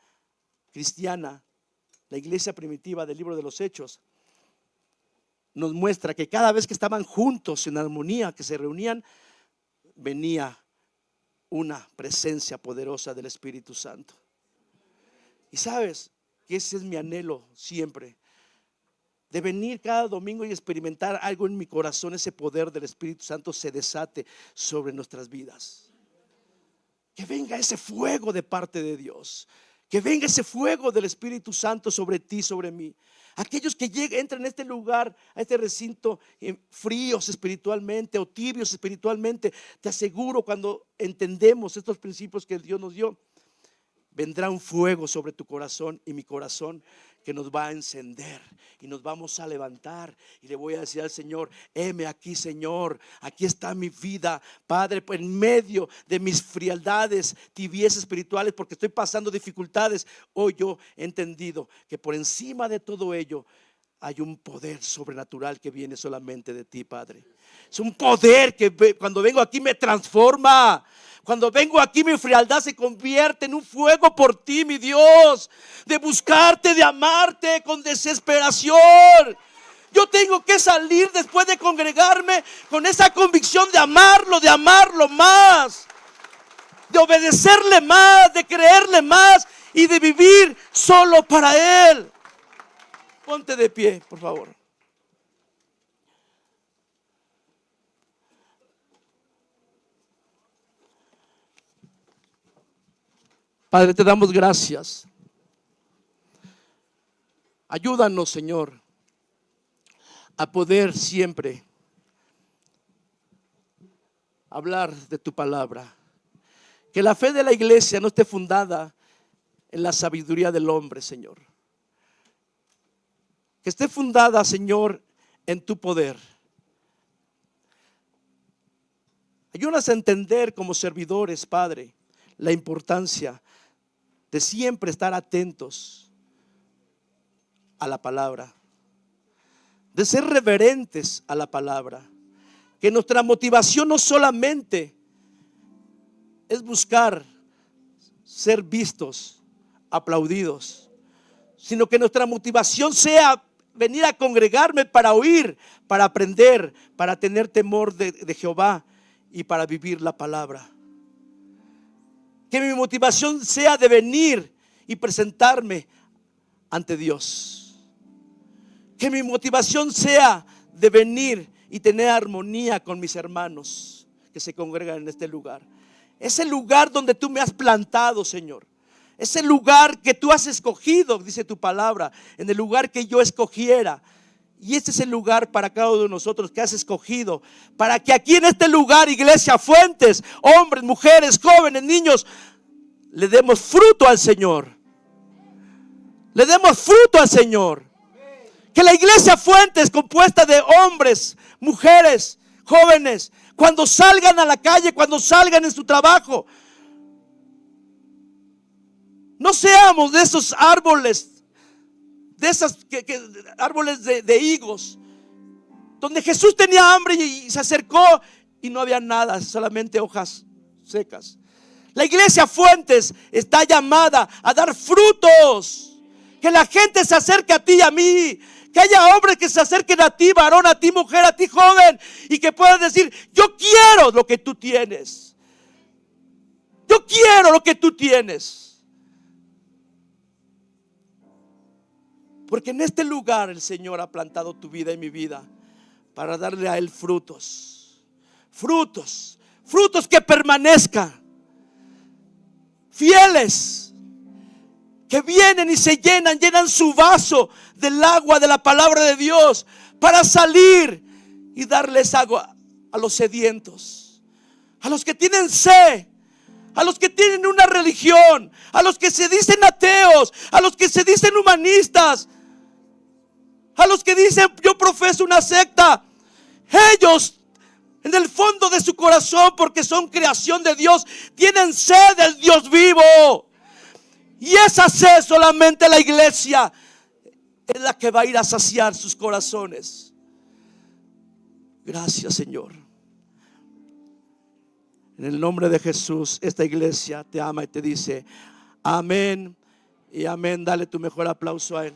cristiana, la iglesia primitiva del libro de los Hechos, nos muestra que cada vez que estaban juntos en armonía, que se reunían, venía una presencia poderosa del Espíritu Santo. Y sabes que ese es mi anhelo siempre, de venir cada domingo y experimentar algo en mi corazón, ese poder del Espíritu Santo se desate sobre nuestras vidas. Que venga ese fuego de parte de Dios, que venga ese fuego del Espíritu Santo sobre ti, sobre mí. Aquellos que entran a este lugar, a este recinto, fríos espiritualmente o tibios espiritualmente, te aseguro, cuando entendemos estos principios que Dios nos dio, vendrá un fuego sobre tu corazón y mi corazón, que nos va a encender y nos vamos a levantar y le voy a decir al Señor: heme aquí, Señor, aquí está mi vida, Padre, en medio de mis frialdades, tibiezas espirituales, porque estoy pasando dificultades. Hoy yo he entendido que por encima de todo ello hay un poder sobrenatural que viene solamente de ti, Padre. Es un poder que cuando vengo aquí me transforma. Cuando vengo aquí mi frialdad se convierte en un fuego por ti, mi Dios, de buscarte, de amarte con desesperación. Yo tengo que salir después de congregarme con esa convicción de amarlo más, de obedecerle más, de creerle más y de vivir solo para Él. Ponte de pie, por favor. Padre, te damos gracias. Ayúdanos, Señor, a poder siempre hablar de tu palabra. Que la fe de la iglesia no esté fundada en la sabiduría del hombre, Señor. Que esté fundada, Señor, en tu poder. Ayúdanos a entender como servidores, Padre, la importancia de siempre estar atentos a la palabra, de ser reverentes a la palabra. Que nuestra motivación no solamente es buscar ser vistos, aplaudidos, sino que nuestra motivación sea venir a congregarme para oír, para aprender, para tener temor de Jehová y para vivir la palabra. Que mi motivación sea de venir y presentarme ante Dios. Que mi motivación sea de venir y tener armonía con mis hermanos que se congregan en este lugar. Es el lugar donde tú me has plantado, Señor. Es el lugar que tú has escogido, dice tu palabra, en el lugar que yo escogiera. Y este es el lugar para cada uno de nosotros que has escogido, para que aquí en este lugar, Iglesia Fuentes, hombres, mujeres, jóvenes, niños, le demos fruto al Señor. Le demos fruto al Señor. Que la Iglesia Fuentes, compuesta de hombres, mujeres, jóvenes, cuando salgan a la calle, cuando salgan en su trabajo, no seamos de esos árboles, de esas árboles de higos, donde Jesús tenía hambre y se acercó y no había nada, solamente hojas secas. La Iglesia Fuentes está llamada a dar frutos. Que la gente se acerque a ti y a mí. Que haya hombres que se acerquen a ti, varón, a ti, mujer, a ti, joven, y que puedan decir: yo quiero lo que tú tienes. Yo quiero lo que tú tienes. Porque en este lugar el Señor ha plantado tu vida y mi vida para darle a Él frutos. Frutos que permanezcan. Fieles, que vienen y se llenan su vaso del agua de la palabra de Dios para salir y darles agua a los sedientos, a los que tienen sed, a los que tienen una religión, a los que se dicen ateos, a los que se dicen humanistas, a los que dicen yo profeso una secta. Ellos en el fondo de su corazón, porque son creación de Dios, tienen sed del Dios vivo. Y esa sed solamente la iglesia es la que va a ir a saciar sus corazones. Gracias, Señor. En el nombre de Jesús, esta iglesia te ama y te dice amén y amén. Dale tu mejor aplauso a Él.